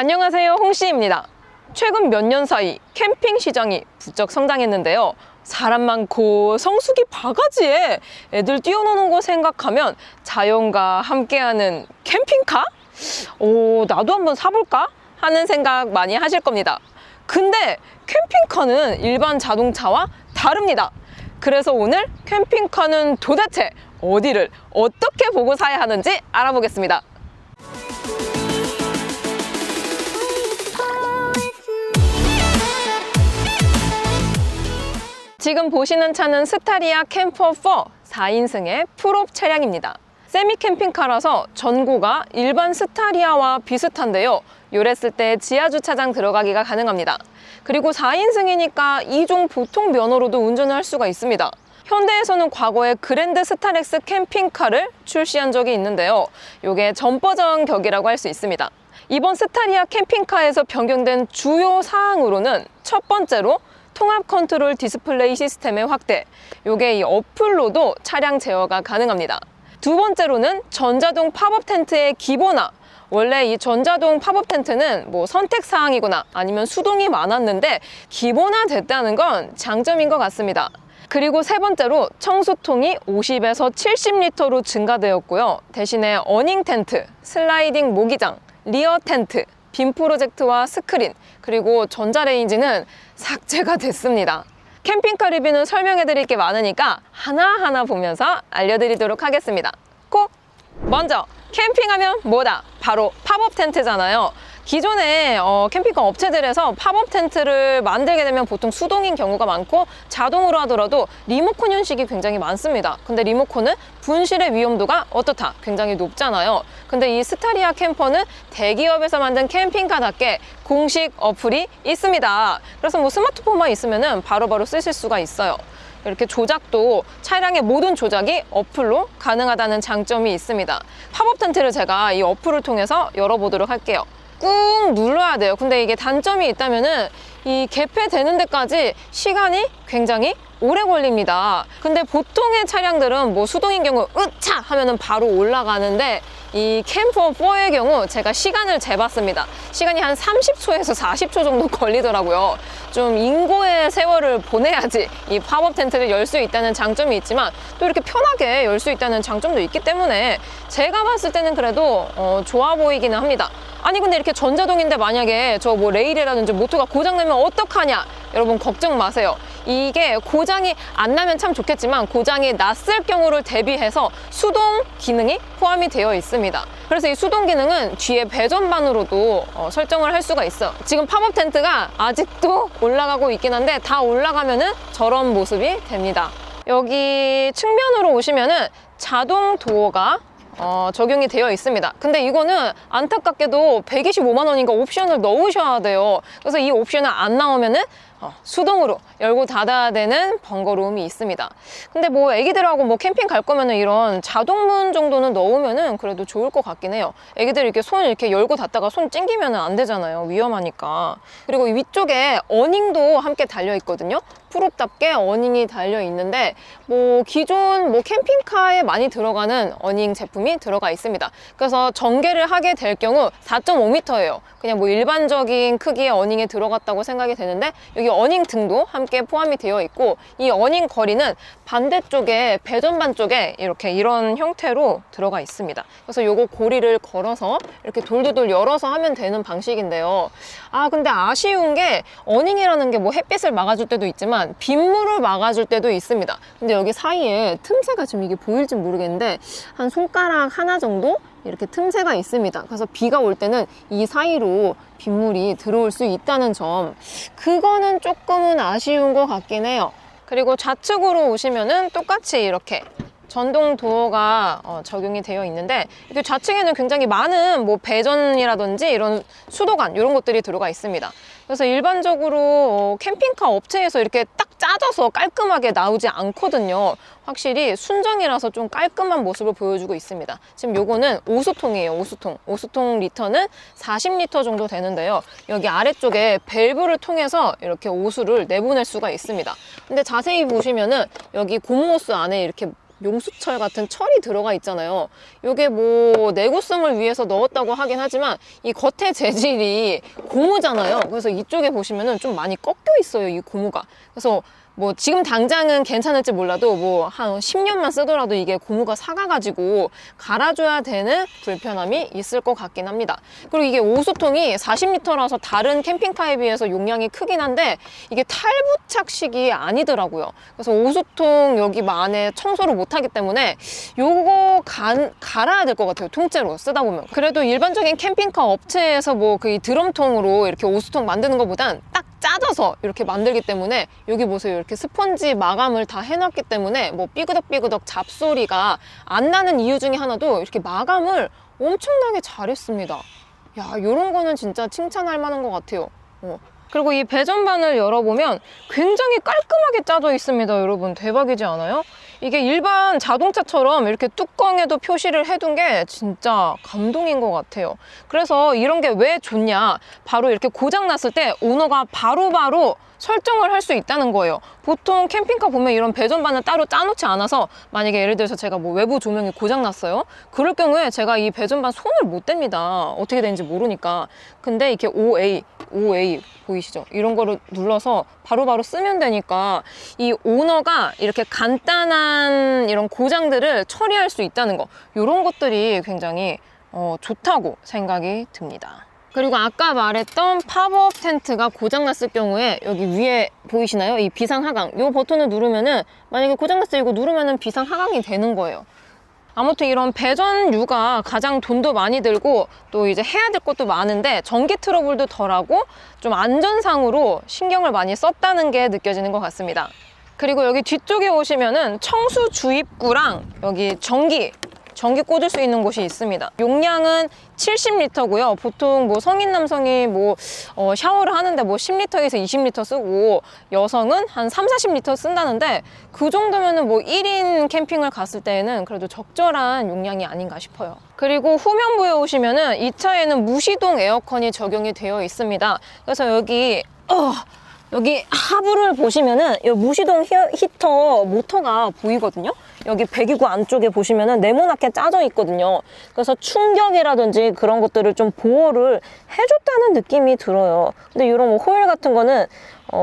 안녕하세요, 홍씨입니다. 최근 몇 년 사이 캠핑 시장이 부쩍 성장했는데요. 사람 많고 성수기 바가지에 애들 뛰어노는 거 생각하면 자연과 함께하는 캠핑카? 나도 한번 사볼까? 하는 생각 많이 하실 겁니다. 근데 캠핑카는 일반 자동차와 다릅니다. 그래서 오늘 캠핑카는 도대체 어디를 어떻게 보고 사야 하는지 알아보겠습니다. 지금 보시는 차는 스타리아 캠퍼4 4인승의 풀업 차량입니다. 세미 캠핑카라서 전고가 일반 스타리아와 비슷한데요. 요랬을 때 지하 주차장 들어가기가 가능합니다. 그리고 4인승이니까 2종 보통 면허로도 운전을 할 수가 있습니다. 현대에서는 과거에 그랜드 스타렉스 캠핑카를 출시한 적이 있는데요. 이게 전 버전 격이라고 할 수 있습니다. 이번 스타리아 캠핑카에서 변경된 주요 사항으로는 첫 번째로 통합 컨트롤 디스플레이 시스템의 확대, 요게 이 어플로도 차량 제어가 가능합니다. 두 번째로는 전자동 팝업 텐트의 기본화. 원래 이 전자동 팝업 텐트는 뭐 선택 사항이거나 아니면 수동이 많았는데 기본화 됐다는 건 장점인 것 같습니다. 그리고 세 번째로 청수통이 50에서 70리터로 증가되었고요. 대신에 어닝 텐트, 슬라이딩 모기장, 리어 텐트, 빔 프로젝트와 스크린, 그리고 전자레인지는 삭제가 됐습니다. 캠핑카 리뷰는 설명해 드릴 게 많으니까 하나하나 보면서 알려드리도록 하겠습니다. 먼저 캠핑하면 뭐다? 바로 팝업 텐트잖아요. 기존에 캠핑카 업체들에서 팝업 텐트를 만들게 되면 보통 수동인 경우가 많고 자동으로 하더라도 리모컨 형식이 굉장히 많습니다. 근데 리모컨은 분실의 위험도가 어떻다? 굉장히 높잖아요. 근데 이 스타리아 캠퍼는 대기업에서 만든 캠핑카답게 공식 어플이 있습니다. 그래서 뭐 스마트폰만 있으면 바로바로 쓰실 수가 있어요. 이렇게 조작도 차량의 모든 조작이 어플로 가능하다는 장점이 있습니다. 팝업 텐트를 제가 이 어플을 통해서 열어보도록 할게요. 꾹 눌러야 돼요. 근데 이게 단점이 있다면은 이 개폐되는 데까지 시간이 굉장히 오래 걸립니다. 근데 보통의 차량들은 뭐 수동인 경우 으차 하면은 바로 올라가는데 이 캠퍼4의 경우 제가 시간을 재봤습니다. 시간이 한 30초에서 40초 정도 걸리더라고요. 좀 인고의 세월을 보내야지 이 팝업 텐트를 열 수 있다는 장점이 있지만 또 이렇게 편하게 열 수 있다는 장점도 있기 때문에 제가 봤을 때는 그래도 좋아 보이기는 합니다. 아니 근데 이렇게 전자동인데 만약에 저 뭐 레일이라든지 모터가 고장나면 어떡하냐? 여러분 걱정 마세요. 이게 고장이 안 나면 참 좋겠지만 고장이 났을 경우를 대비해서 수동 기능이 포함이 되어 있습니다. 그래서 이 수동 기능은 뒤에 배전반으로도 설정을 할 수가 있어요. 지금 팝업 텐트가 아직도 올라가고 있긴 한데 다 올라가면은 저런 모습이 됩니다. 여기 측면으로 오시면은 자동 도어가 적용이 되어 있습니다. 근데 이거는 안타깝게도 125만 원인가 옵션을 넣으셔야 돼요. 그래서 이 옵션을 안 나오면은 수동으로 열고 닫아야 되는 번거로움이 있습니다. 근데 뭐 애기들하고 뭐 캠핑 갈 거면은 이런 자동문 정도는 넣으면은 그래도 좋을 것 같긴 해요. 애기들 이렇게 손 이렇게 열고 닫다가 손 찡기면은 안 되잖아요. 위험하니까. 그리고 이 위쪽에 어닝도 함께 달려 있거든요. 프롭답게 어닝이 달려 있는데 뭐 기존 뭐 캠핑카에 많이 들어가는 어닝 제품이 들어가 있습니다. 그래서 전개를 하게 될 경우 4.5m예요. 그냥 뭐 일반적인 크기의 어닝에 들어갔다고 생각이 되는데 여기 어닝 등도 함께 포함이 되어 있고 이 어닝 거리는 반대쪽에 배전반 쪽에 이렇게 이런 형태로 들어가 있습니다. 그래서 요거 고리를 걸어서 이렇게 돌돌돌 열어서 하면 되는 방식인데요. 근데 아쉬운 게 어닝이라는 게 뭐 햇빛을 막아줄 때도 있지만 빗물을 막아줄 때도 있습니다. 근데 여기 사이에 틈새가 지금 이게 보일지 모르겠는데 한 손가락 하나 정도 이렇게 틈새가 있습니다. 그래서 비가 올 때는 이 사이로 빗물이 들어올 수 있다는 점, 그거는 조금은 아쉬운 것 같긴 해요. 그리고 좌측으로 오시면은 똑같이 이렇게 전동 도어가 적용이 되어 있는데 이렇게 좌측에는 굉장히 많은 뭐 배전이라든지 이런 수도관 이런 것들이 들어가 있습니다. 그래서 일반적으로 캠핑카 업체에서 이렇게 딱 짜져서 깔끔하게 나오지 않거든요. 확실히 순정이라서 좀 깔끔한 모습을 보여주고 있습니다. 지금 요거는 오수통이에요. 오수통 리터는 40리터 정도 되는데요. 여기 아래쪽에 밸브를 통해서 이렇게 오수를 내보낼 수가 있습니다. 근데 자세히 보시면은 여기 고무호스 안에 이렇게 용수철 같은 철이 들어가 있잖아요. 이게 뭐 내구성을 위해서 넣었다고 하긴 하지만 이 겉에 재질이 고무잖아요. 그래서 이쪽에 보시면은 좀 많이 꺾여 있어요, 이 고무가. 그래서 뭐 지금 당장은 괜찮을지 몰라도 뭐 한 10년만 쓰더라도 이게 고무가 삭아가지고 갈아줘야 되는 불편함이 있을 것 같긴 합니다. 그리고 이게 오수통이 40L라서 다른 캠핑카에 비해서 용량이 크긴 한데 이게 탈부착식이 아니더라고요. 그래서 오수통 여기 안에 청소를 못하기 때문에 요거 갈아야 될 것 같아요, 통째로 쓰다 보면. 그래도 일반적인 캠핑카 업체에서 뭐 그 드럼통으로 이렇게 오수통 만드는 것보단 딱 짜져서 이렇게 만들기 때문에 여기 보세요, 이렇게 스펀지 마감을 다 해놨기 때문에 뭐 삐그덕삐그덕 잡소리가 안 나는 이유 중에 하나도 이렇게 마감을 엄청나게 잘했습니다. 야, 이런 거는 진짜 칭찬할 만한 것 같아요. 그리고 이 배전반을 열어보면 굉장히 깔끔하게 짜져 있습니다. 여러분, 대박이지 않아요? 이게 일반 자동차처럼 이렇게 뚜껑에도 표시를 해둔 게 진짜 감동인 것 같아요. 그래서 이런 게 왜 좋냐, 바로 이렇게 고장 났을 때 오너가 바로바로 설정을 할 수 있다는 거예요. 보통 캠핑카 보면 이런 배전반을 따로 짜놓지 않아서 만약에 예를 들어서 제가 뭐 외부 조명이 고장 났어요. 그럴 경우에 제가 이 배전반 손을 못 댑니다. 어떻게 되는지 모르니까. 근데 이렇게 OA 보이시죠? 이런 거를 눌러서 바로바로 쓰면 되니까 이 오너가 이렇게 간단한 이런 고장들을 처리할 수 있다는 거, 이런 것들이 굉장히 좋다고 생각이 듭니다. 그리고 아까 말했던 팝업 텐트가 고장났을 경우에 여기 위에 보이시나요? 이 비상하강, 이 버튼을 누르면은 만약에 고장났어요, 이거 누르면은 비상하강이 되는 거예요. 아무튼 이런 배전류가 가장 돈도 많이 들고 또 이제 해야 될 것도 많은데 전기 트러블도 덜하고 좀 안전상으로 신경을 많이 썼다는 게 느껴지는 것 같습니다. 그리고 여기 뒤쪽에 오시면은 청수 주입구랑 여기 전기 꽂을 수 있는 곳이 있습니다. 용량은 70L고요. 보통 뭐 성인 남성이 뭐 샤워를 하는데 뭐 10L에서 20L 쓰고 여성은 한 30-40L 쓴다는데 그 정도면은 뭐 1인 캠핑을 갔을 때에는 그래도 적절한 용량이 아닌가 싶어요. 그리고 후면부에 오시면은 이 차에는 무시동 에어컨이 적용이 되어 있습니다. 그래서 여기 하부를 보시면은 이 무시동 히터 모터가 보이거든요. 여기 배기구 안쪽에 보시면은 네모나게 짜져 있거든요. 그래서 충격이라든지 그런 것들을 좀 보호를 해줬다는 느낌이 들어요. 근데 이런 뭐 호일 같은 거는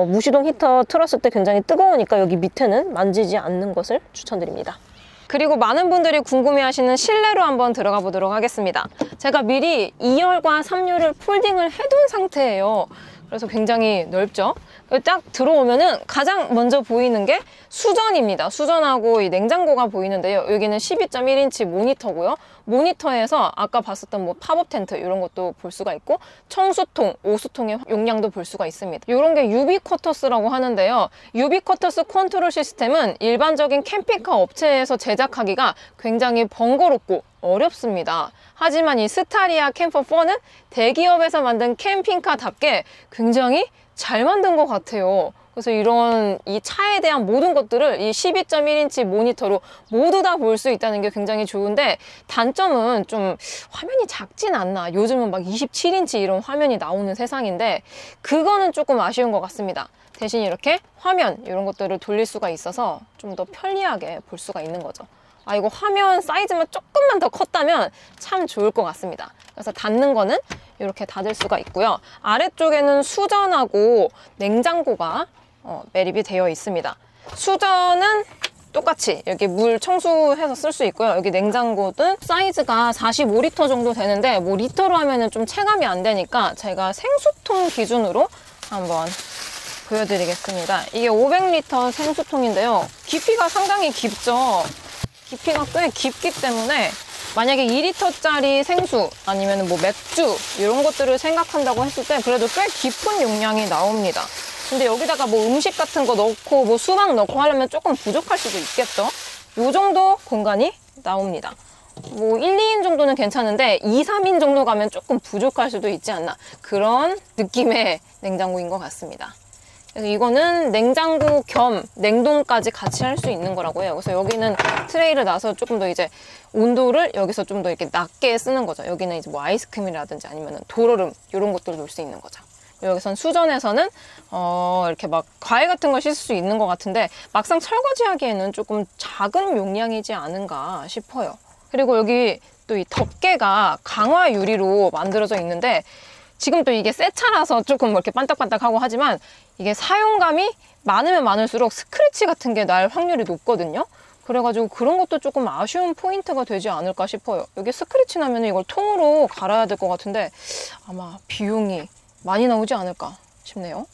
무시동 히터 틀었을 때 굉장히 뜨거우니까 여기 밑에는 만지지 않는 것을 추천드립니다. 그리고 많은 분들이 궁금해하시는 실내로 한번 들어가 보도록 하겠습니다. 제가 미리 2열과 3열을 폴딩을 해둔 상태예요. 그래서 굉장히 넓죠. 딱 들어오면은 가장 먼저 보이는 게 수전입니다. 수전하고 이 냉장고가 보이는데요. 여기는 12.1인치 모니터고요. 모니터에서 아까 봤었던 뭐 팝업 텐트 이런 것도 볼 수가 있고 청수통, 오수통의 용량도 볼 수가 있습니다. 이런 게 유비쿼터스라고 하는데요. 유비쿼터스 컨트롤 시스템은 일반적인 캠핑카 업체에서 제작하기가 굉장히 번거롭고 어렵습니다. 하지만 이 스타리아 캠퍼4는 대기업에서 만든 캠핑카답게 굉장히 잘 만든 것 같아요. 그래서 이런 이 차에 대한 모든 것들을 이 12.1인치 모니터로 모두 다 볼 수 있다는 게 굉장히 좋은데 단점은 좀 화면이 작진 않나. 요즘은 막 27인치 이런 화면이 나오는 세상인데 그거는 조금 아쉬운 것 같습니다. 대신 이렇게 화면 이런 것들을 돌릴 수가 있어서 좀 더 편리하게 볼 수가 있는 거죠. 아, 이거 화면 사이즈만 조금만 더 컸다면 참 좋을 것 같습니다. 그래서 닫는 거는 이렇게 닫을 수가 있고요. 아래쪽에는 수전하고 냉장고가 매립이 되어 있습니다. 수전은 똑같이 여기 물 청수해서 쓸 수 있고요. 여기 냉장고는 사이즈가 45L 정도 되는데 뭐 리터로 하면은 좀 체감이 안 되니까 제가 생수통 기준으로 한번 보여드리겠습니다. 이게 500L 생수통인데요. 깊이가 상당히 깊죠. 깊이가 꽤 깊기 때문에 만약에 2L짜리 생수 아니면 뭐 맥주 이런 것들을 생각한다고 했을 때 그래도 꽤 깊은 용량이 나옵니다. 근데 여기다가 뭐 음식 같은 거 넣고 뭐 수박 넣고 하려면 조금 부족할 수도 있겠죠. 요 정도 공간이 나옵니다. 뭐 1, 2인 정도는 괜찮은데 2, 3인 정도 가면 조금 부족할 수도 있지 않나, 그런 느낌의 냉장고인 것 같습니다. 그래서 이거는 냉장고 겸 냉동까지 같이 할 수 있는 거라고 해요. 그래서 여기는 트레이를 놔서 조금 더 이제 온도를 여기서 좀 더 이렇게 낮게 쓰는 거죠. 여기는 이제 뭐 아이스크림이라든지 아니면 도로름 이런 것들을 놓을 수 있는 거죠. 여기선 수전에서는 이렇게 막 과일 같은 걸 씻을 수 있는 것 같은데 막상 설거지 하기에는 조금 작은 용량이지 않은가 싶어요. 그리고 여기 또 이 덮개가 강화 유리로 만들어져 있는데 지금 또 이게 새 차라서 조금 이렇게 반딱반딱하고 하지만 이게 사용감이 많으면 많을수록 스크래치 같은 게 날 확률이 높거든요. 그래가지고 그런 것도 조금 아쉬운 포인트가 되지 않을까 싶어요. 여기 스크래치 나면 이걸 통으로 갈아야 될 것 같은데 아마 비용이 많이 나오지 않을까 싶네요.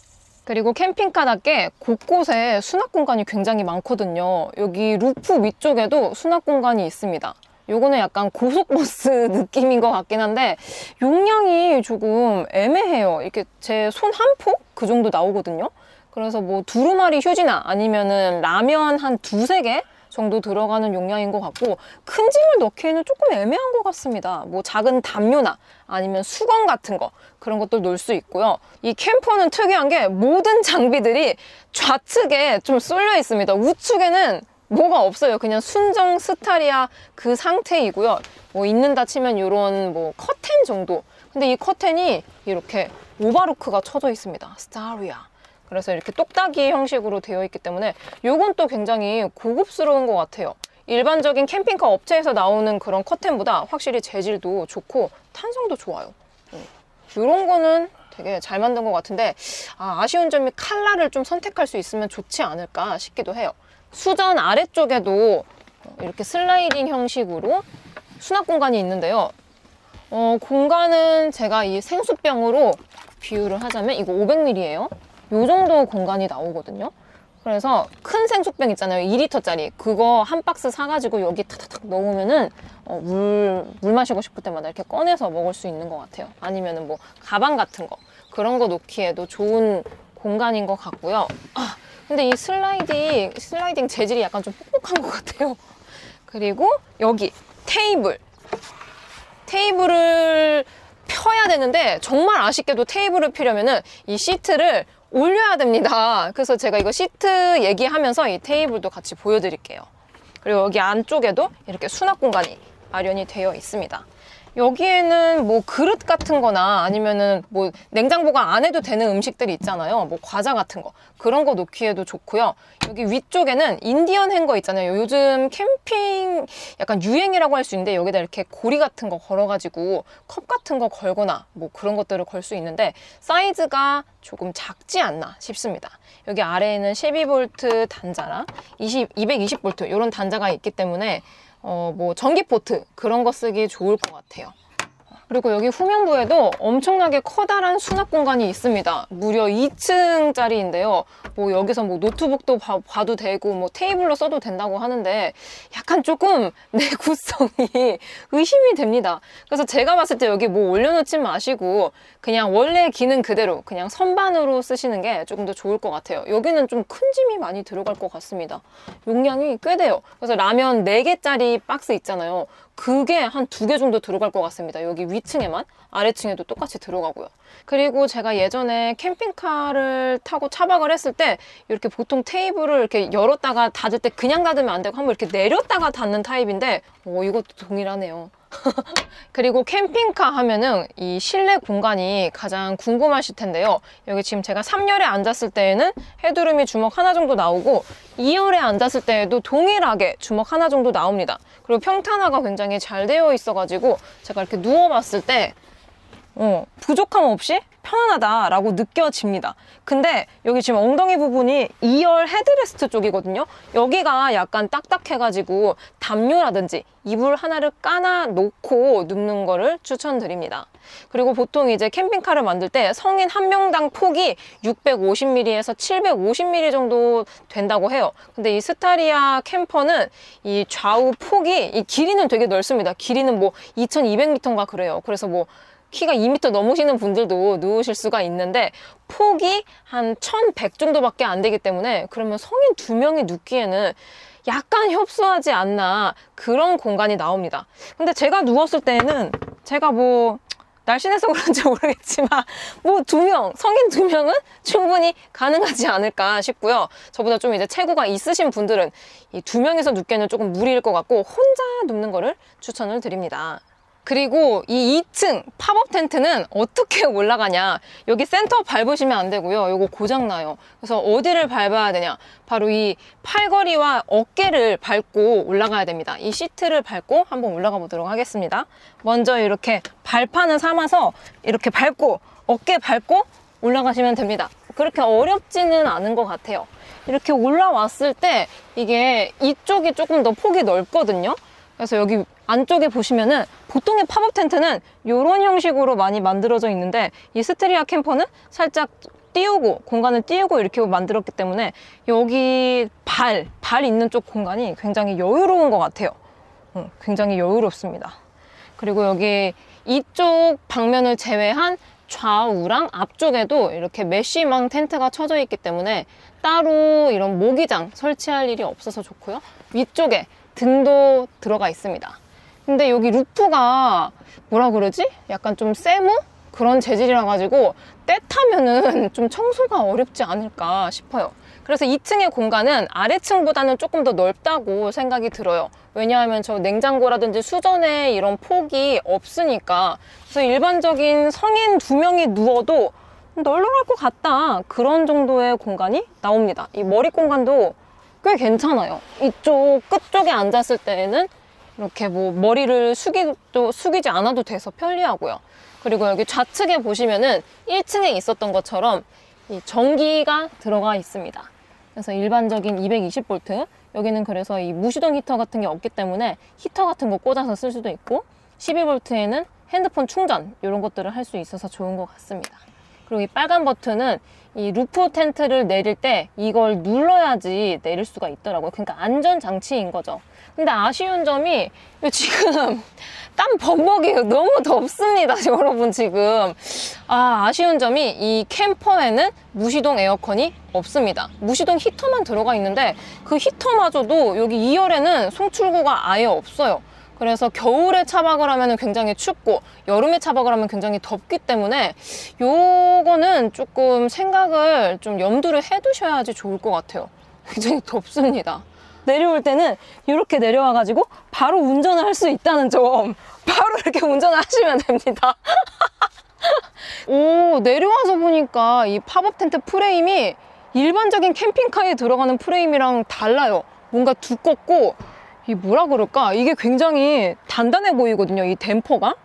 그리고 캠핑카답게 곳곳에 수납 공간이 굉장히 많거든요. 여기 루프 위쪽에도 수납 공간이 있습니다. 요거는 약간 고속버스 느낌인 것 같긴 한데 용량이 조금 애매해요. 이렇게 제 손 한 폭? 그 정도 나오거든요. 그래서 뭐 두루마리 휴지나 아니면은 라면 한 두세 개 정도 들어가는 용량인 것 같고 큰 짐을 넣기에는 조금 애매한 것 같습니다. 뭐 작은 담요나 아니면 수건 같은 거 그런 것들 놓을 수 있고요. 이 캠퍼는 특이한 게 모든 장비들이 좌측에 좀 쏠려 있습니다. 우측에는 뭐가 없어요. 그냥 순정 스타리아 그 상태이고요. 뭐 있는다 치면 이런 뭐 커튼 정도. 근데 이 커튼이 이렇게 오바로크가 쳐져 있습니다. 스타리아. 그래서 이렇게 똑딱이 형식으로 되어 있기 때문에 이건 또 굉장히 고급스러운 것 같아요. 일반적인 캠핑카 업체에서 나오는 그런 커튼보다 확실히 재질도 좋고 탄성도 좋아요. 이런 거는 되게 잘 만든 것 같은데 아쉬운 점이 컬러를 좀 선택할 수 있으면 좋지 않을까 싶기도 해요. 수전 아래쪽에도 이렇게 슬라이딩 형식으로 수납 공간이 있는데요. 공간은 제가 이 생수병으로 비유를 하자면 이거 500ml예요. 요 정도 공간이 나오거든요. 그래서 큰 생수병 있잖아요. 2리터짜리. 그거 한 박스 사가지고 여기 탁탁탁 넣으면은 물 마시고 싶을 때마다 이렇게 꺼내서 먹을 수 있는 것 같아요. 아니면은 뭐 가방 같은 거 그런 거 놓기에도 좋은 공간인 것 같고요. 근데 이 슬라이딩 재질이 약간 좀 뻑뻑한 것 같아요. 그리고 여기 테이블을 펴야 되는데 정말 아쉽게도 테이블을 펴려면은 이 시트를 올려야 됩니다. 그래서 제가 이거 시트 얘기하면서 이 테이블도 같이 보여드릴게요. 그리고 여기 안쪽에도 이렇게 수납 공간이 마련이 되어 있습니다. 여기에는 뭐 그릇 같은 거나 아니면은 뭐 냉장보관 안 해도 되는 음식들이 있잖아요. 뭐 과자 같은 거. 그런 거 놓기에도 좋고요. 여기 위쪽에는 인디언 행거 있잖아요. 요즘 캠핑 약간 유행이라고 할 수 있는데 여기다 이렇게 고리 같은 거 걸어가지고 컵 같은 거 걸거나 뭐 그런 것들을 걸 수 있는데 사이즈가 조금 작지 않나 싶습니다. 여기 아래에는 12V 단자랑 220V 이런 단자가 있기 때문에 뭐 전기 포트 그런 거 쓰기 좋을 것 같아요. 그리고 여기 후면부에도 엄청나게 커다란 수납 공간이 있습니다. 무려 2층짜리인데요. 뭐 여기서 뭐 노트북도 봐도 되고 뭐 테이블로 써도 된다고 하는데 약간 조금 내구성이 의심이 됩니다. 그래서 제가 봤을 때 여기 뭐 올려놓지 마시고 그냥 원래 기능 그대로 그냥 선반으로 쓰시는 게 조금 더 좋을 것 같아요. 여기는 좀 큰 짐이 많이 들어갈 것 같습니다. 용량이 꽤 돼요. 그래서 라면 4개짜리 박스 있잖아요. 그게 한 2개 정도 들어갈 것 같습니다. 여기 위층에만, 아래층에도 똑같이 들어가고요. 그리고 제가 예전에 캠핑카를 타고 차박을 했을 때 이렇게 보통 테이블을 이렇게 열었다가 닫을 때 그냥 닫으면 안 되고 한번 이렇게 내렸다가 닫는 타입인데 이것도 동일하네요. 그리고 캠핑카 하면은 이 실내 공간이 가장 궁금하실 텐데요. 여기 지금 제가 3열에 앉았을 때에는 헤드룸이 주먹 하나 정도 나오고 2열에 앉았을 때에도 동일하게 주먹 하나 정도 나옵니다. 그리고 평탄화가 굉장히 잘 되어 있어가지고 제가 이렇게 누워봤을 때 부족함 없이 편안하다라고 느껴집니다. 근데 여기 지금 엉덩이 부분이 2열 헤드레스트 쪽이거든요. 여기가 약간 딱딱해가지고 담요라든지 이불 하나를 까나 놓고 눕는 거를 추천드립니다. 그리고 보통 이제 캠핑카를 만들 때 성인 한 명당 폭이 650mm에서 750mm 정도 된다고 해요. 근데 이 스타리아 캠퍼는 이 좌우 폭이 이 길이는 되게 넓습니다. 길이는 뭐 2200m인가 그래요. 그래서 뭐 키가 2m 넘으시는 분들도 누우실 수가 있는데 폭이 한 1100 정도밖에 안 되기 때문에 그러면 성인 2명이 눕기에는 약간 협소하지 않나 그런 공간이 나옵니다. 근데 제가 누웠을 때는 제가 뭐 날씬해서 그런지 모르겠지만 뭐 2명, 성인 2명은 충분히 가능하지 않을까 싶고요. 저보다 좀 이제 체구가 있으신 분들은 이 2명이서 눕기에는 조금 무리일 것 같고 혼자 눕는 거를 추천을 드립니다. 그리고 이 2층 팝업 텐트는 어떻게 올라가냐. 여기 센터 밟으시면 안 되고요. 이거 고장나요. 그래서 어디를 밟아야 되냐. 바로 이 팔걸이와 어깨를 밟고 올라가야 됩니다. 이 시트를 밟고 한번 올라가 보도록 하겠습니다. 먼저 이렇게 발판을 삼아서 이렇게 밟고 어깨 밟고 올라가시면 됩니다. 그렇게 어렵지는 않은 것 같아요. 이렇게 올라왔을 때 이게 이쪽이 조금 더 폭이 넓거든요. 그래서 여기 안쪽에 보시면은 보통의 팝업 텐트는 이런 형식으로 많이 만들어져 있는데 이 스테리아 캠퍼는 살짝 띄우고 공간을 띄우고 이렇게 만들었기 때문에 여기 발 있는 쪽 공간이 굉장히 여유로운 것 같아요. 굉장히 여유롭습니다. 그리고 여기 이쪽 방면을 제외한 좌우랑 앞쪽에도 이렇게 메쉬망 텐트가 쳐져 있기 때문에 따로 이런 모기장 설치할 일이 없어서 좋고요. 위쪽에 등도 들어가 있습니다. 근데 여기 루프가 뭐라 그러지? 약간 좀 세무? 그런 재질이라 가지고 때 타면은 좀 청소가 어렵지 않을까 싶어요. 그래서 2층의 공간은 아래층보다는 조금 더 넓다고 생각이 들어요. 왜냐하면 저 냉장고라든지 수전에 이런 폭이 없으니까. 그래서 일반적인 성인 2명이 누워도 널널할 것 같다. 그런 정도의 공간이 나옵니다. 이 머리 공간도 꽤 괜찮아요. 이쪽 끝쪽에 앉았을 때는 이렇게 뭐 머리를 숙이지 않아도 돼서 편리하고요. 그리고 여기 좌측에 보시면은 1층에 있었던 것처럼 이 전기가 들어가 있습니다. 그래서 일반적인 220V, 여기는 그래서 이 무시동 히터 같은 게 없기 때문에 히터 같은 거 꽂아서 쓸 수도 있고 12V에는 핸드폰 충전 이런 것들을 할 수 있어서 좋은 것 같습니다. 그리고 이 빨간 버튼은 이 루프 텐트를 내릴 때 이걸 눌러야지 내릴 수가 있더라고요. 그러니까 안전장치인 거죠. 근데 아쉬운 점이 지금 땀 범벅이에요. 너무 덥습니다, 여러분 지금. 아쉬운 점이 이 캠퍼에는 무시동 에어컨이 없습니다. 무시동 히터만 들어가 있는데 그 히터마저도 여기 2열에는 송출구가 아예 없어요. 그래서 겨울에 차박을 하면 굉장히 춥고 여름에 차박을 하면 굉장히 덥기 때문에 요거는 조금 생각을 좀 염두를 해두셔야지 좋을 것 같아요. 굉장히 덥습니다. 내려올 때는 이렇게 내려와가지고 바로 운전을 할 수 있다는 점, 바로 이렇게 운전을 하시면 됩니다. 오, 내려와서 보니까 이 팝업 텐트 프레임이 일반적인 캠핑카에 들어가는 프레임이랑 달라요. 뭔가 두껍고 이 뭐라 그럴까? 이게 굉장히 단단해 보이거든요, 이 댐퍼가.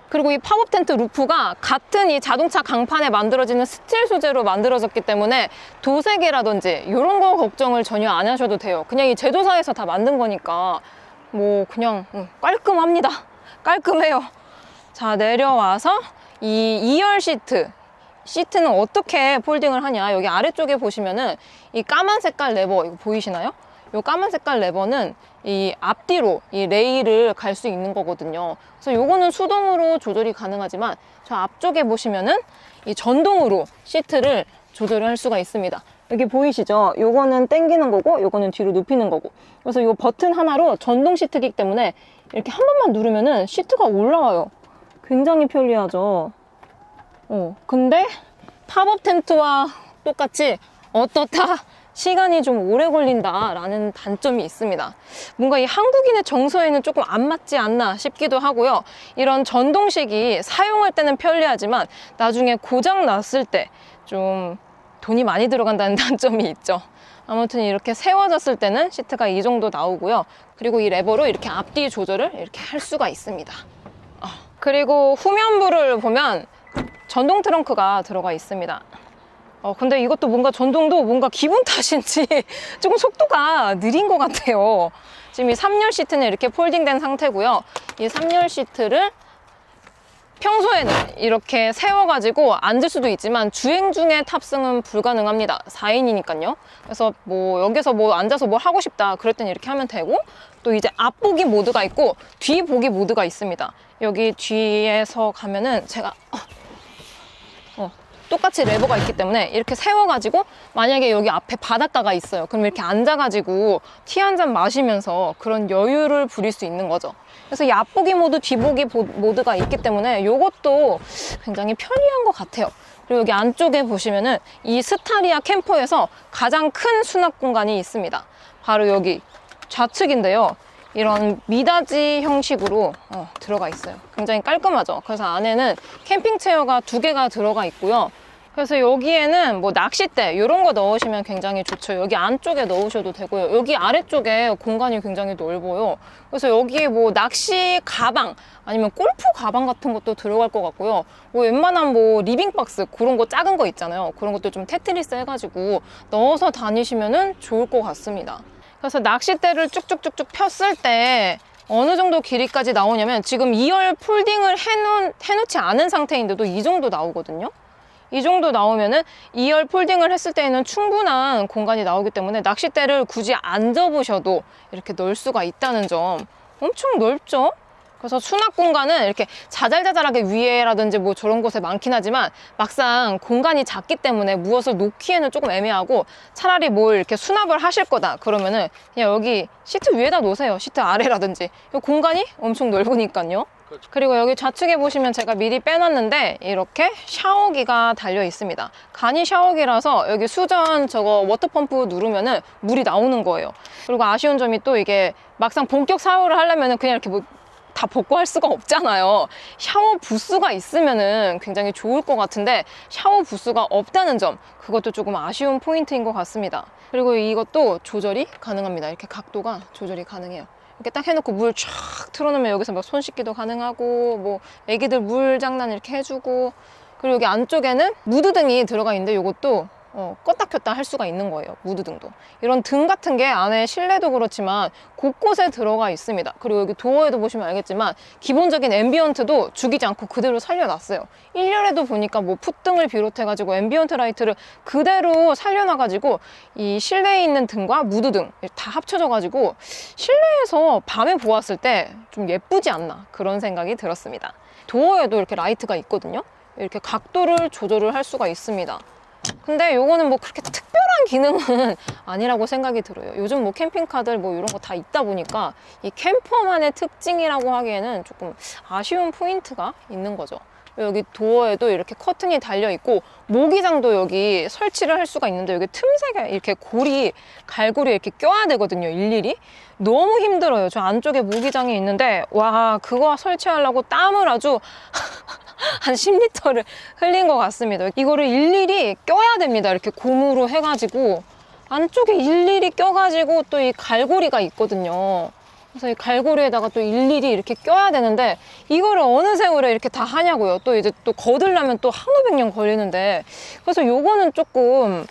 그리고 이 팝업 텐트 루프가 같은 이 자동차 강판에 만들어지는 스틸 소재로 만들어졌기 때문에 도색이라든지 이런 거 걱정을 전혀 안 하셔도 돼요. 그냥 이 제조사에서 다 만든 거니까 뭐 그냥 깔끔합니다. 깔끔해요. 자, 내려와서 이 2열 시트는 어떻게 폴딩을 하냐. 여기 아래쪽에 보시면은 이 까만 색깔 레버 이거 보이시나요? 이 까만 색깔 레버는 이 앞뒤로 이 레일을 갈 수 있는 거거든요. 그래서 요거는 수동으로 조절이 가능하지만 저 앞쪽에 보시면은 이 전동으로 시트를 조절을 할 수가 있습니다. 여기 보이시죠? 요거는 당기는 거고 요거는 뒤로 눕히는 거고. 그래서 이 버튼 하나로 전동 시트이기 때문에 이렇게 한 번만 누르면은 시트가 올라와요. 굉장히 편리하죠. 근데 팝업 텐트와 똑같이 어떻다? 시간이 좀 오래 걸린다라는 단점이 있습니다. 뭔가 이 한국인의 정서에는 조금 안 맞지 않나 싶기도 하고요. 이런 전동식이 사용할 때는 편리하지만 나중에 고장 났을 때 좀 돈이 많이 들어간다는 단점이 있죠. 아무튼 이렇게 세워졌을 때는 시트가 이 정도 나오고요. 그리고 이 레버로 이렇게 앞뒤 조절을 이렇게 할 수가 있습니다. 그리고 후면부를 보면 전동 트렁크가 들어가 있습니다. 근데 이것도 뭔가 전동도 뭔가 기분 탓인지 조금 속도가 느린 것 같아요. 지금 이 3열 시트는 이렇게 폴딩된 상태고요. 이 3열 시트를 평소에는 이렇게 세워가지고 앉을 수도 있지만 주행 중에 탑승은 불가능합니다. 4인이니까요. 그래서 뭐 여기서 뭐 앉아서 뭘 하고 싶다 그럴 땐 이렇게 하면 되고, 또 이제 앞보기 모드가 있고 뒤보기 모드가 있습니다. 여기 뒤에서 가면은 제가 똑같이 레버가 있기 때문에 이렇게 세워가지고 만약에 여기 앞에 바닷가가 있어요. 그럼 이렇게 앉아가지고 티 한 잔 마시면서 그런 여유를 부릴 수 있는 거죠. 그래서 이 앞보기 모드, 뒤보기 모드가 있기 때문에 이것도 굉장히 편리한 것 같아요. 그리고 여기 안쪽에 보시면은 이 스타리아 캠퍼에서 가장 큰 수납 공간이 있습니다. 바로 여기 좌측인데요. 이런 미닫이 형식으로 들어가 있어요. 굉장히 깔끔하죠. 그래서 안에는 캠핑 체어가 2개가 들어가 있고요. 그래서 여기에는 뭐 낚싯대 이런 거 넣으시면 굉장히 좋죠. 여기 안쪽에 넣으셔도 되고요. 여기 아래쪽에 공간이 굉장히 넓어요. 그래서 여기에 뭐 낚시 가방 아니면 골프 가방 같은 것도 들어갈 것 같고요. 뭐 웬만한 뭐 리빙박스 그런 거 작은 거 있잖아요. 그런 것도 좀 테트리스 해가지고 넣어서 다니시면은 좋을 것 같습니다. 그래서 낚싯대를 쭉쭉쭉쭉 폈을 때 어느 정도 길이까지 나오냐면 지금 2열 폴딩을 해놓지 않은 상태인데도 이 정도 나오거든요. 이 정도 나오면은 2열 폴딩을 했을 때에는 충분한 공간이 나오기 때문에 낚싯대를 굳이 안 접으셔도 이렇게 넣을 수가 있다는 점 엄청 넓죠? 그래서 수납 공간은 이렇게 자잘자잘하게 위에라든지 뭐 저런 곳에 많긴 하지만 막상 공간이 작기 때문에 무엇을 놓기에는 조금 애매하고 차라리 뭘 이렇게 수납을 하실 거다 그러면은 그냥 여기 시트 위에다 놓으세요. 시트 아래라든지. 이 공간이 엄청 넓으니까요. 그리고 여기 좌측에 보시면 제가 미리 빼놨는데 이렇게 샤워기가 달려 있습니다. 간이 샤워기라서 여기 수전 저거 워터펌프 누르면은 물이 나오는 거예요. 그리고 아쉬운 점이 또 이게 막상 본격 샤워를 하려면은 그냥 이렇게 뭐 다 벗고 할 수가 없잖아요. 샤워 부스가 있으면은 굉장히 좋을 것 같은데 샤워 부스가 없다는 점 그것도 조금 아쉬운 포인트인 것 같습니다. 그리고 이것도 조절이 가능합니다. 이렇게 각도가 조절이 가능해요. 이렇게 딱 해놓고 물 쫙 틀어놓으면 여기서 막 손 씻기도 가능하고 뭐 애기들 물 장난 이렇게 해주고 그리고 여기 안쪽에는 무드등이 들어가 있는데 이것도 껐다 켰다 할 수가 있는 거예요. 무드등도. 이런 등 같은 게 안에 실내도 그렇지만 곳곳에 들어가 있습니다. 그리고 여기 도어에도 보시면 알겠지만 기본적인 앰비언트도 죽이지 않고 그대로 살려놨어요. 1열에도 보니까 뭐 풋등을 비롯해가지고 앰비언트 라이트를 그대로 살려놔가지고 이 실내에 있는 등과 무드등 다 합쳐져가지고 실내에서 밤에 보았을 때 좀 예쁘지 않나 그런 생각이 들었습니다. 도어에도 이렇게 라이트가 있거든요. 이렇게 각도를 조절을 할 수가 있습니다. 근데 요거는 뭐 그렇게 특별한 기능은 아니라고 생각이 들어요. 요즘 뭐 캠핑카들 뭐 이런 거 다 있다 보니까 이 캠퍼만의 특징이라고 하기에는 조금 아쉬운 포인트가 있는 거죠. 여기 도어에도 이렇게 커튼이 달려 있고 모기장도 여기 설치를 할 수가 있는데 여기 틈새가 이렇게 갈고리 이렇게 껴야 되거든요. 일일이. 너무 힘들어요. 저 안쪽에 모기장이 있는데 와 그거 설치하려고 땀을 아주 한 10리터를 흘린 것 같습니다. 이거를 일일이 껴야 됩니다. 이렇게 고무로 해가지고 안쪽에 일일이 껴가지고 또 이 갈고리가 있거든요. 그래서 이 갈고리에다가 또 일일이 이렇게 껴야 되는데 이거를 어느 세월에 이렇게 다 하냐고요. 또 이제 또 거들려면 또 한오 백년 걸리는데 그래서 요거는 조금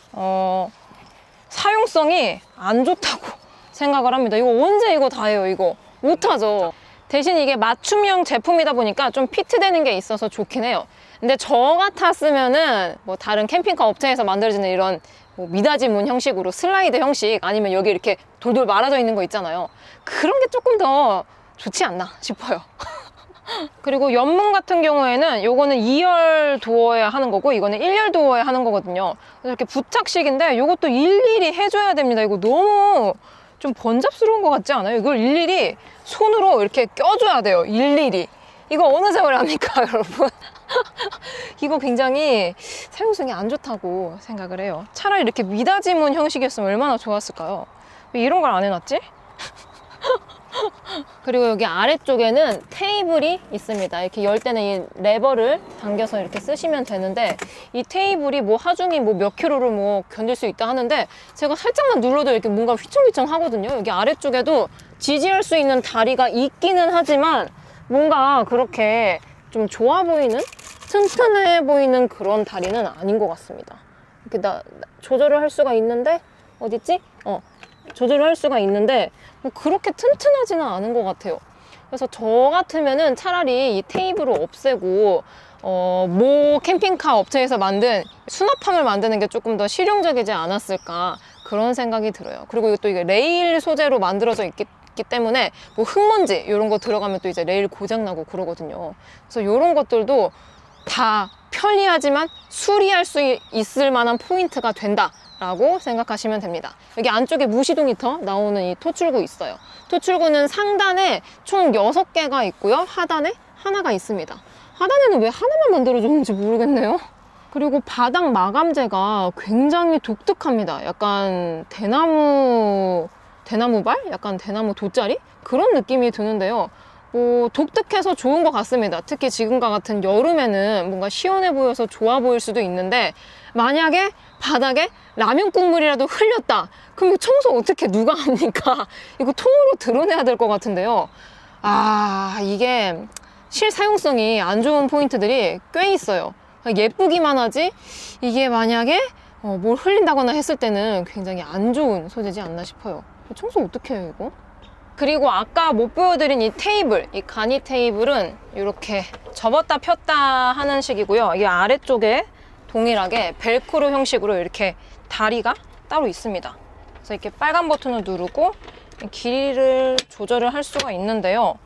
사용성이 안 좋다고 생각을 합니다. 이거 언제 이거 다 해요? 이거 못하죠. 대신 이게 맞춤형 제품이다 보니까 좀 피트되는 게 있어서 좋긴 해요. 근데 저 같았으면은 뭐 다른 캠핑카 업체에서 만들어지는 이런 뭐 미닫이 문 형식으로 슬라이드 형식 아니면 여기 이렇게 돌돌 말아져 있는 거 있잖아요. 그런 게 조금 더 좋지 않나 싶어요. 그리고 옆문 같은 경우에는 요거는 2열 도어에 하는 거고 이거는 1열 도어에 하는 거거든요. 그래서 이렇게 부착식인데 요것도 일일이 해줘야 됩니다. 이거 너무 좀 번잡스러운 것 같지 않아요? 이걸 일일이 손으로 이렇게 껴줘야 돼요. 일일이. 이거 어느 세월에 합니까, 여러분? 이거 굉장히 사용성이 안 좋다고 생각을 해요. 차라리 이렇게 미닫이문 형식이었으면 얼마나 좋았을까요? 왜 이런 걸 안 해놨지? 그리고 여기 아래쪽에는 테이블이 있습니다. 이렇게 열 때는 이 레버를 당겨서 이렇게 쓰시면 되는데 이 테이블이 뭐 하중이 뭐 몇 킬로를 뭐 견딜 수 있다 하는데 제가 살짝만 눌러도 이렇게 뭔가 휘청휘청 하거든요. 여기 아래쪽에도 지지할 수 있는 다리가 있기는 하지만 뭔가 그렇게 좀 좋아 보이는 튼튼해 보이는 그런 다리는 아닌 것 같습니다. 이렇게 조절을 할 수가 있는데 어딨지? 조절을 할 수가 있는데 뭐 그렇게 튼튼하지는 않은 것 같아요. 그래서 저 같으면은 차라리 이 테이블을 없애고 모 캠핑카 업체에서 만든 수납함을 만드는 게 조금 더 실용적이지 않았을까 그런 생각이 들어요. 그리고 또 이게 레일 소재로 만들어져 있기 때문에 뭐 흙먼지 이런 거 들어가면 또 이제 레일 고장나고 그러거든요. 그래서 이런 것들도 다 편리하지만 수리할 수 있을 만한 포인트가 된다 라고 생각하시면 됩니다. 여기 안쪽에 무시동 히터 나오는 이 토출구 있어요. 토출구는 상단에 총 6개가 있고요. 하단에 하나가 있습니다. 하단에는 왜 하나만 만들어줬는지 모르겠네요. 그리고 바닥 마감재가 굉장히 독특합니다. 약간 대나무 대나무발? 약간 대나무 돗자리? 그런 느낌이 드는데요. 독특해서 좋은 것 같습니다. 특히 지금과 같은 여름에는 뭔가 시원해 보여서 좋아 보일 수도 있는데, 만약에 바닥에 라면 국물이라도 흘렸다. 그럼 청소 어떻게 누가 합니까? 이거 통으로 드러내야 될 것 같은데요. 이게 실사용성이 안 좋은 포인트들이 꽤 있어요. 예쁘기만 하지 이게 만약에 뭘 흘린다거나 했을 때는 굉장히 안 좋은 소재지 않나 싶어요. 청소 어떻게 해요, 이거? 그리고 아까 못 보여드린 이 테이블, 이 간이 테이블은 이렇게 접었다 폈다 하는 식이고요. 이 아래쪽에 동일하게 벨크로 형식으로 이렇게 다리가 따로 있습니다. 그래서 이렇게 빨간 버튼을 누르고 길이를 조절을 할 수가 있는데요.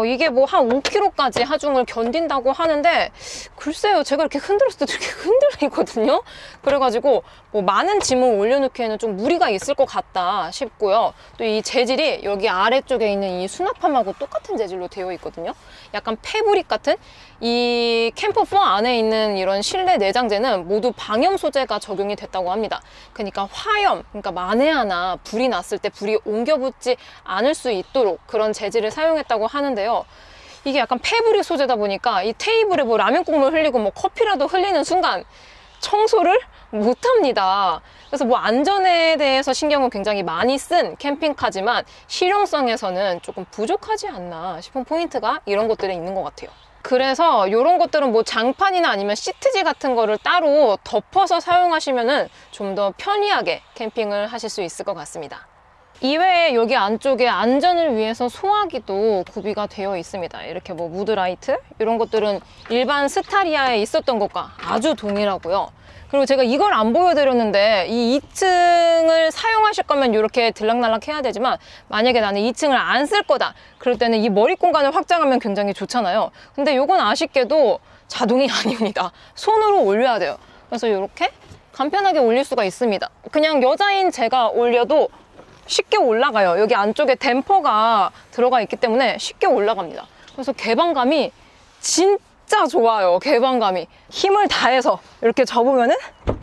이게 뭐 한 5kg까지 하중을 견딘다고 하는데, 글쎄요, 제가 이렇게 흔들었을 때 이렇게 흔들리거든요. 그래가지고 뭐 많은 짐을 올려놓기에는 좀 무리가 있을 것 같다 싶고요. 또 이 재질이 여기 아래쪽에 있는 이 수납함하고 똑같은 재질로 되어 있거든요. 약간 패브릭 같은, 이 캠퍼4 안에 있는 이런 실내 내장재는 모두 방염 소재가 적용이 됐다고 합니다. 그러니까 화염, 그러니까 만에 하나 불이 났을 때 불이 옮겨붙지 않을 수 있도록 그런 재질을 사용했다고 하는데요. 이게 약간 패브릭 소재다 보니까 이 테이블에 뭐 라면 국물 흘리고 뭐 커피라도 흘리는 순간 청소를 못합니다. 그래서 뭐 안전에 대해서 신경을 굉장히 많이 쓴 캠핑카지만 실용성에서는 조금 부족하지 않나 싶은 포인트가 이런 것들에 있는 것 같아요. 그래서 이런 것들은 뭐 장판이나 아니면 시트지 같은 거를 따로 덮어서 사용하시면은 좀 더 편리하게 캠핑을 하실 수 있을 것 같습니다. 이외에 여기 안쪽에 안전을 위해서 소화기도 구비가 되어 있습니다. 이렇게 뭐 무드라이트 이런 것들은 일반 스타리아에 있었던 것과 아주 동일하고요. 그리고 제가 이걸 안 보여드렸는데, 이 2층을 사용하실 거면 이렇게 들락날락 해야 되지만, 만약에 나는 2층을 안 쓸 거다 그럴 때는 이 머리 공간을 확장하면 굉장히 좋잖아요. 근데 이건 아쉽게도 자동이 아닙니다. 손으로 올려야 돼요. 그래서 이렇게 간편하게 올릴 수가 있습니다. 그냥 여자인 제가 올려도 쉽게 올라가요. 여기 안쪽에 댐퍼가 들어가 있기 때문에 쉽게 올라갑니다. 그래서 개방감이 진짜 좋아요. 개방감이. 힘을 다해서 이렇게 접으면은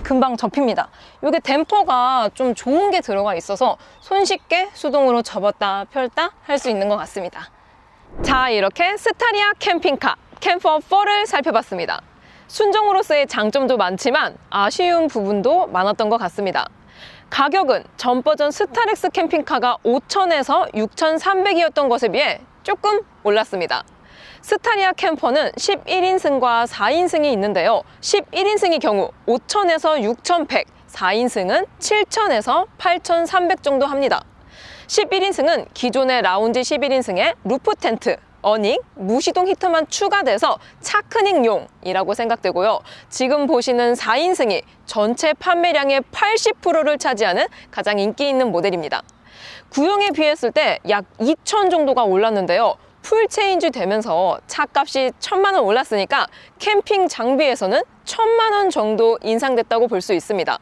금방 접힙니다. 이게 댐퍼가 좀 좋은 게 들어가 있어서 손쉽게 수동으로 접었다 펼다 할 수 있는 것 같습니다. 자, 이렇게 스타리아 캠핑카 캠퍼4를 살펴봤습니다. 순정으로서의 장점도 많지만 아쉬운 부분도 많았던 것 같습니다. 가격은 전 버전 스타렉스 캠핑카가 5,000에서 6,300이었던 것에 비해 조금 올랐습니다. 스타리아 캠퍼는 11인승과 4인승이 있는데요. 11인승의 경우 5,000에서 6,100, 4인승은 7,000에서 8,300 정도 합니다. 11인승은 기존의 라운지 11인승에 루프 텐트, 어닝, 무시동 히터만 추가돼서 차크닝용이라고 생각되고요. 지금 보시는 4인승이 전체 판매량의 80%를 차지하는 가장 인기 있는 모델입니다. 구형에 비했을 때 약 2,000 정도가 올랐는데요. 풀체인지 되면서 차값이 1,000만 원 올랐으니까 캠핑 장비에서는 1,000만 원 정도 인상됐다고 볼 수 있습니다.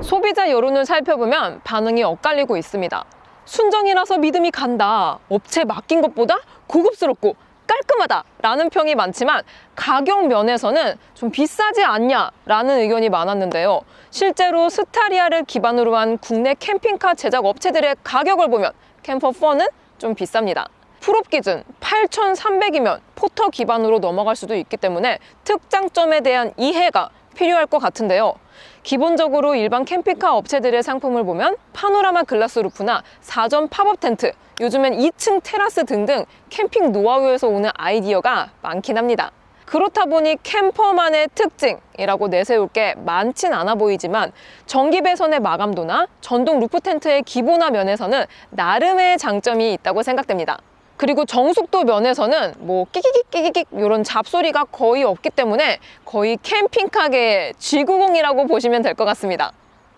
소비자 여론을 살펴보면 반응이 엇갈리고 있습니다. 순정이라서 믿음이 간다, 업체 맡긴 것보다 고급스럽고 깔끔하다 라는 평이 많지만, 가격 면에서는 좀 비싸지 않냐 라는 의견이 많았는데요. 실제로 스타리아를 기반으로 한 국내 캠핑카 제작 업체들의 가격을 보면 캠퍼4는 좀 비쌉니다. 풀업 기준 8,300이면 포터 기반으로 넘어갈 수도 있기 때문에 특장점에 대한 이해가 필요할 것 같은데요. 기본적으로 일반 캠핑카 업체들의 상품을 보면 파노라마 글라스 루프나 4점 팝업 텐트, 요즘엔 2층 테라스 등등 캠핑 노하우에서 오는 아이디어가 많긴 합니다. 그렇다 보니 캠퍼만의 특징이라고 내세울 게 많진 않아 보이지만, 전기 배선의 마감도나 전동 루프 텐트의 기본화 면에서는 나름의 장점이 있다고 생각됩니다. 그리고 정숙도 면에서는 뭐 끼기깃 이런 잡소리가 거의 없기 때문에 거의 캠핑카계의 G90이라고 보시면 될 것 같습니다.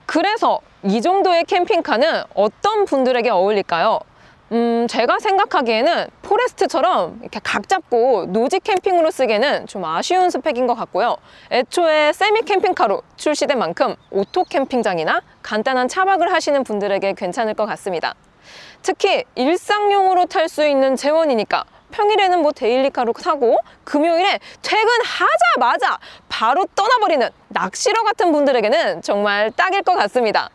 그래서 이 정도의 캠핑카는 어떤 분들에게 어울릴까요? 제가 생각하기에는 포레스트처럼 이렇게 각 잡고 노지 캠핑으로 쓰기에는 좀 아쉬운 스펙인 것 같고요. 애초에 세미 캠핑카로 출시된 만큼 오토 캠핑장이나 간단한 차박을 하시는 분들에게 괜찮을 것 같습니다. 특히 일상용으로 탈 수 있는 재원이니까 평일에는 뭐 데일리카로 타고 금요일에 퇴근하자마자 바로 떠나버리는 낚시러 같은 분들에게는 정말 딱일 것 같습니다.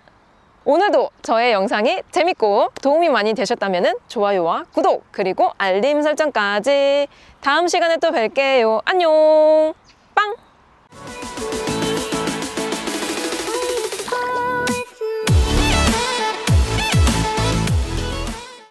오늘도 저의 영상이 재밌고 도움이 많이 되셨다면 좋아요와 구독 그리고 알림 설정까지. 다음 시간에 또 뵐게요. 안녕. 빵!